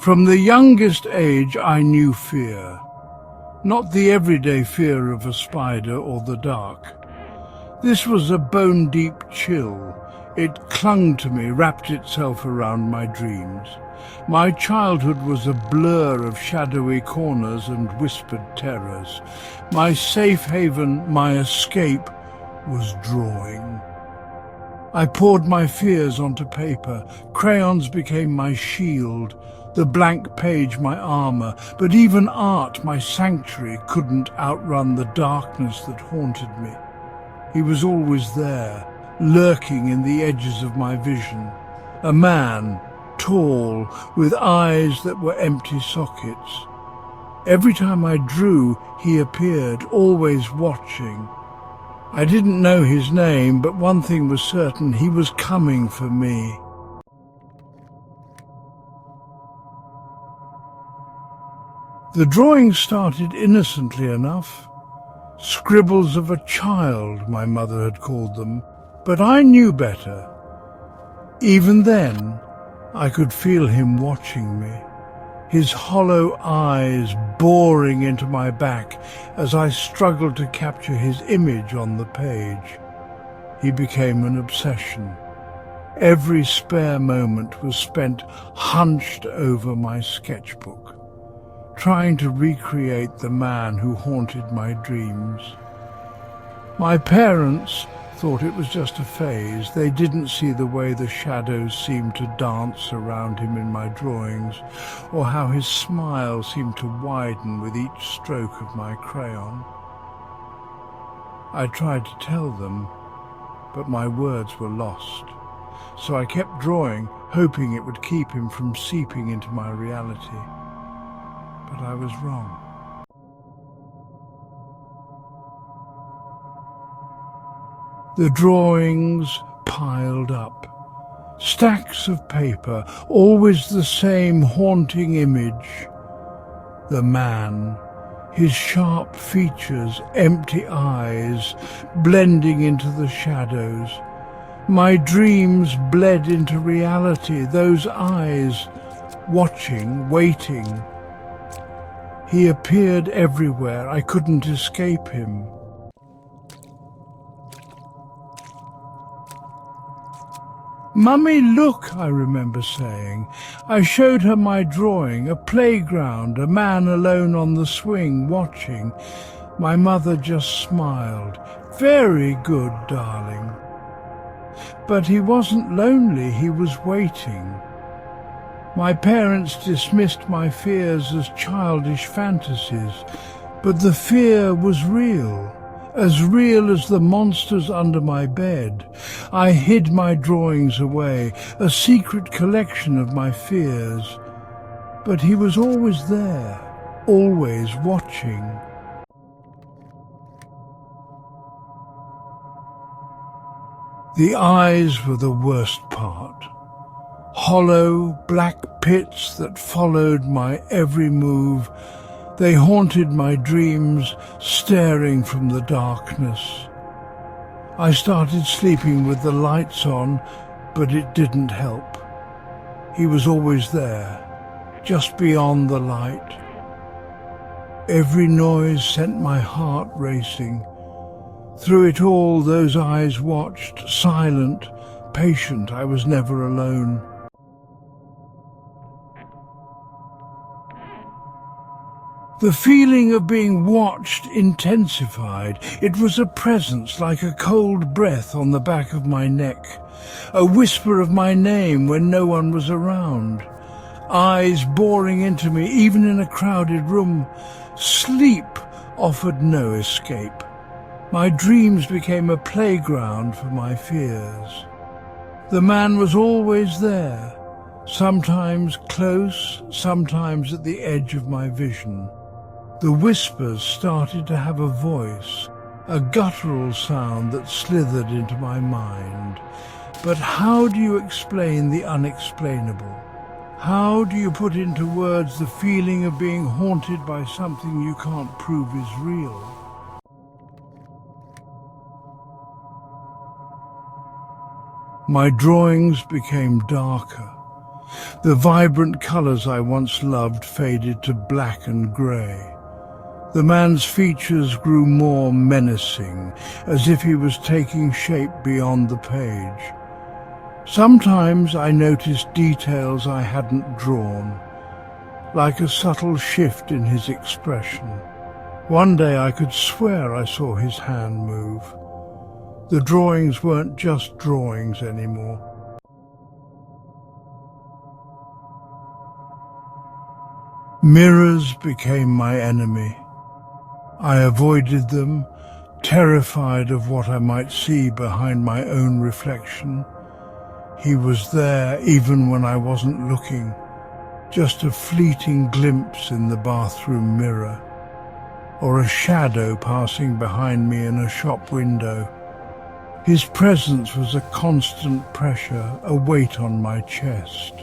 From the youngest age I knew fear, not the everyday fear of a spider or the dark. This was a bone-deep chill. It clung to me, wrapped itself around my dreams. My childhood was a blur of shadowy corners and whispered terrors. My safe haven, my escape, was drawing. I poured my fears onto paper. Crayons became my shield, the blank page my armor. But even art, my sanctuary, couldn't outrun the darkness that haunted me. He was always there, lurking in the edges of my vision. A man, tall, with eyes that were empty sockets. Every time I drew, he appeared, always watching. I didn't know his name, but one thing was certain, he was coming for me. The drawing started innocently enough. Scribbles of a child, my mother had called them, but I knew better. Even then, I could feel him watching me, his hollow eyes boring into my back as I struggled to capture his image on the page. He became an obsession. Every spare moment was spent hunched over my sketchbook, trying to recreate the man who haunted my dreams. My parents thought it was just a phase. They didn't see the way the shadows seemed to dance around him in my drawings, or how his smile seemed to widen with each stroke of my crayon. I tried to tell them, but my words were lost. So I kept drawing, hoping it would keep him from seeping into my reality. But I was wrong. The drawings piled up. Stacks of paper, always the same haunting image. The man, his sharp features, empty eyes, blending into the shadows. My dreams bled into reality, those eyes, watching, waiting. He appeared everywhere. I couldn't escape him. "Mummy, look," I remember saying. I showed her my drawing, a playground, a man alone on the swing, watching. My mother just smiled. "Very good, darling." But he wasn't lonely, he was waiting. My parents dismissed my fears as childish fantasies, but the fear was real as the monsters under my bed. I hid my drawings away, a secret collection of my fears. But he was always there, always watching. The eyes were the worst part. Hollow, black pits that followed my every move. They haunted my dreams, staring from the darkness. I started sleeping with the lights on, but it didn't help. He was always there, just beyond the light. Every noise sent my heart racing. Through it all, those eyes watched, silent, patient. I was never alone. The feeling of being watched intensified. It was a presence, like a cold breath on the back of my neck, a whisper of my name when no one was around, eyes boring into me, even in a crowded room. Sleep offered no escape. My dreams became a playground for my fears. The man was always there, sometimes close, sometimes at the edge of my vision. The whispers started to have a voice, a guttural sound that slithered into my mind. But how do you explain the unexplainable? How do you put into words the feeling of being haunted by something you can't prove is real? My drawings became darker. The vibrant colours I once loved faded to black and grey. The man's features grew more menacing, as if he was taking shape beyond the page. Sometimes I noticed details I hadn't drawn, like a subtle shift in his expression. One day I could swear I saw his hand move. The drawings weren't just drawings anymore. Mirrors became my enemy. I avoided them, terrified of what I might see behind my own reflection. He was there even when I wasn't looking, just a fleeting glimpse in the bathroom mirror, or a shadow passing behind me in a shop window. His presence was a constant pressure, a weight on my chest.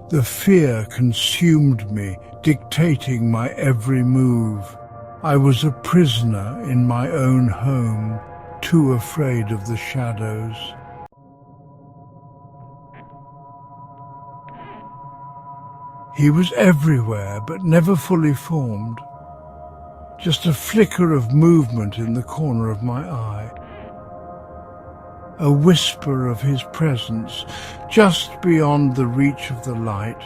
The fear consumed me, dictating my every move. I was a prisoner in my own home, too afraid of the shadows. He was everywhere, but never fully formed. Just a flicker of movement in the corner of my eye. A whisper of his presence, just beyond the reach of the light.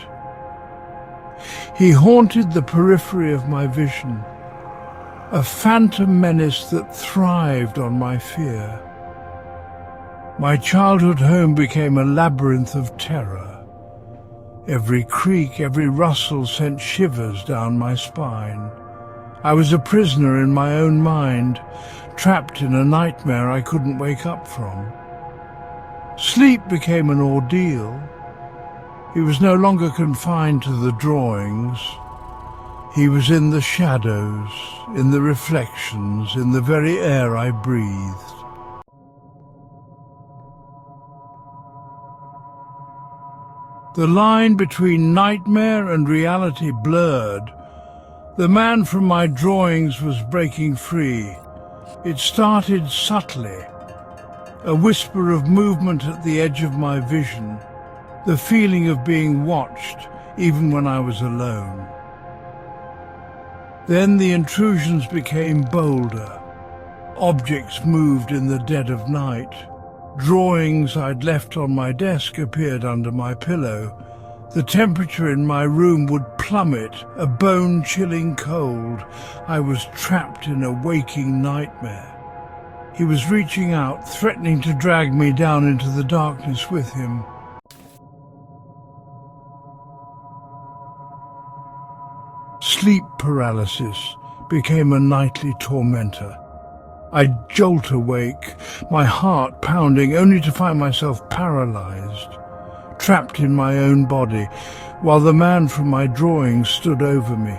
He haunted the periphery of my vision, a phantom menace that thrived on my fear. My childhood home became a labyrinth of terror. Every creak, every rustle sent shivers down my spine. I was a prisoner in my own mind, trapped in a nightmare I couldn't wake up from. Sleep became an ordeal. He was no longer confined to the drawings. He was in the shadows, in the reflections, in the very air I breathed. The line between nightmare and reality blurred. The man from my drawings was breaking free. It started subtly, a whisper of movement at the edge of my vision, the feeling of being watched even when I was alone. Then the intrusions became bolder. Objects moved in the dead of night. Drawings I'd left on my desk appeared under my pillow. The temperature in my room would plummet, a bone-chilling cold. I was trapped in a waking nightmare. He was reaching out, threatening to drag me down into the darkness with him. Sleep paralysis became a nightly tormentor. I'd jolt awake, my heart pounding, only to find myself paralyzed, trapped in my own body, while the man from my drawings stood over me.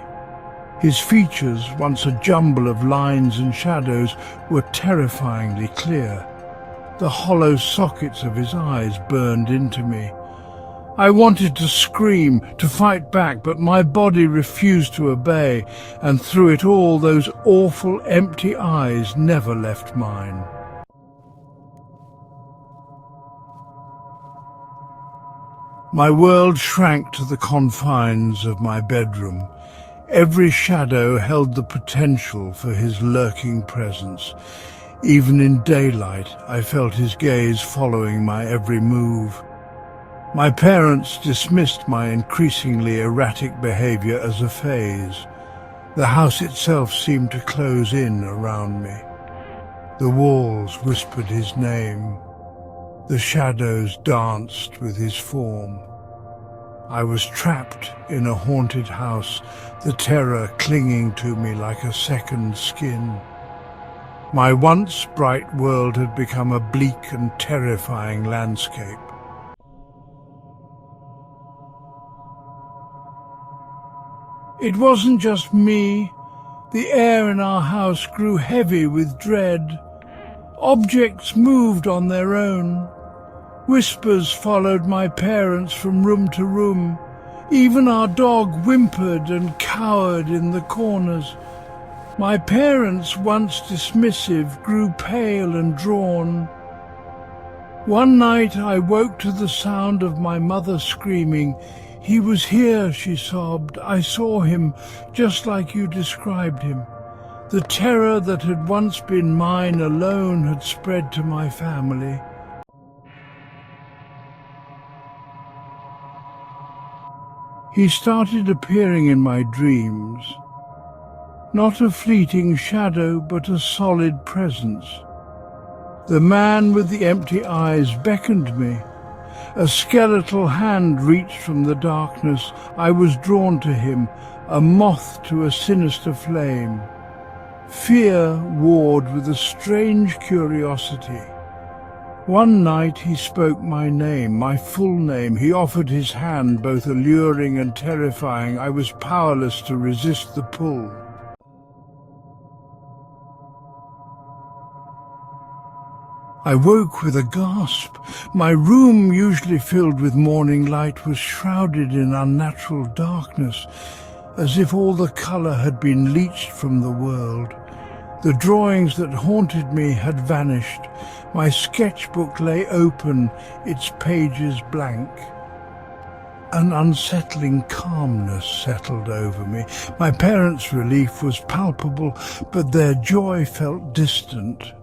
His features, once a jumble of lines and shadows, were terrifyingly clear. The hollow sockets of his eyes burned into me. I wanted to scream, to fight back, but my body refused to obey, and through it all those awful empty eyes never left mine. My world shrank to the confines of my bedroom. Every shadow held the potential for his lurking presence. Even in daylight, I felt his gaze following my every move. My parents dismissed my increasingly erratic behavior as a phase. The house itself seemed to close in around me. The walls whispered his name. The shadows danced with his form. I was trapped in a haunted house, the terror clinging to me like a second skin. My once bright world had become a bleak and terrifying landscape. It wasn't just me. The air in our house grew heavy with dread. Objects moved on their own. Whispers followed my parents from room to room. Even our dog whimpered and cowered in the corners. My parents, once dismissive, grew pale and drawn. One night I woke to the sound of my mother screaming. "He was here," she sobbed. "I saw him, just like you described him." The terror that had once been mine alone had spread to my family. He started appearing in my dreams. Not a fleeting shadow, but a solid presence. The man with the empty eyes beckoned me. A skeletal hand reached from the darkness. I was drawn to him, a moth to a sinister flame. Fear warred with a strange curiosity. One night he spoke my name, my full name. He offered his hand, both alluring and terrifying. I was powerless to resist the pull. I woke with a gasp. My room, usually filled with morning light, was shrouded in unnatural darkness, as if all the colour had been leached from the world. The drawings that haunted me had vanished. My sketchbook lay open, its pages blank. An unsettling calmness settled over me. My parents' relief was palpable, but their joy felt distant.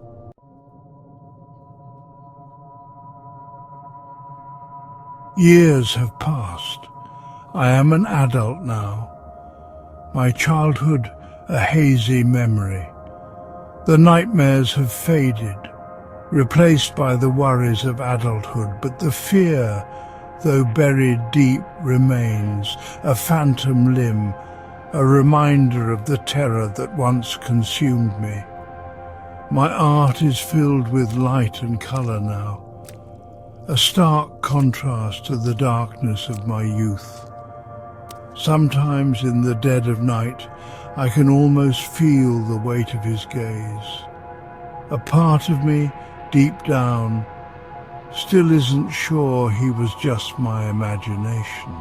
Years have passed. I am an adult now. My childhood, a hazy memory. The nightmares have faded, replaced by the worries of adulthood, but the fear, though buried deep, remains, a phantom limb, a reminder of the terror that once consumed me. My art is filled with light and colour now, a stark contrast to the darkness of my youth. Sometimes in the dead of night, I can almost feel the weight of his gaze. A part of me, deep down, still isn't sure he was just my imagination.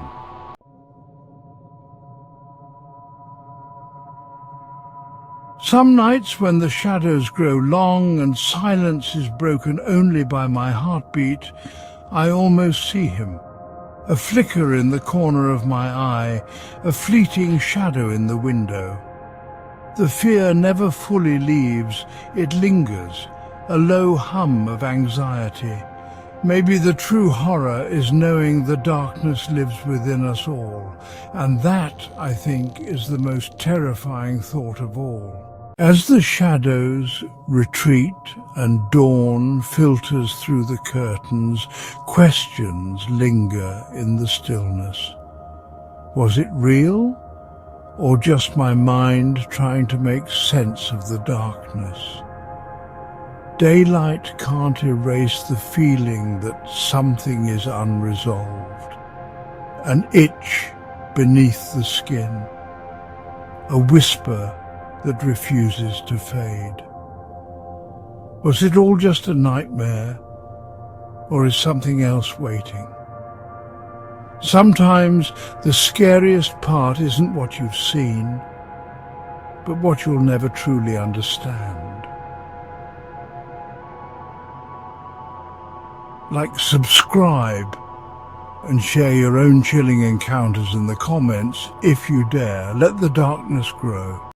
Some nights when the shadows grow long and silence is broken only by my heartbeat, I almost see him. A flicker in the corner of my eye, a fleeting shadow in the window. The fear never fully leaves, it lingers, a low hum of anxiety. Maybe the true horror is knowing the darkness lives within us all, and that, I think, is the most terrifying thought of all. As the shadows retreat and dawn filters through the curtains, questions linger in the stillness. Was it real, or just my mind trying to make sense of the darkness? Daylight can't erase the feeling that something is unresolved, an itch beneath the skin, a whisper that refuses to fade. Was it all just a nightmare, or is something else waiting? Sometimes the scariest part isn't what you've seen, but what you'll never truly understand. Like, subscribe and share your own chilling encounters in the comments if you dare. Let the darkness grow.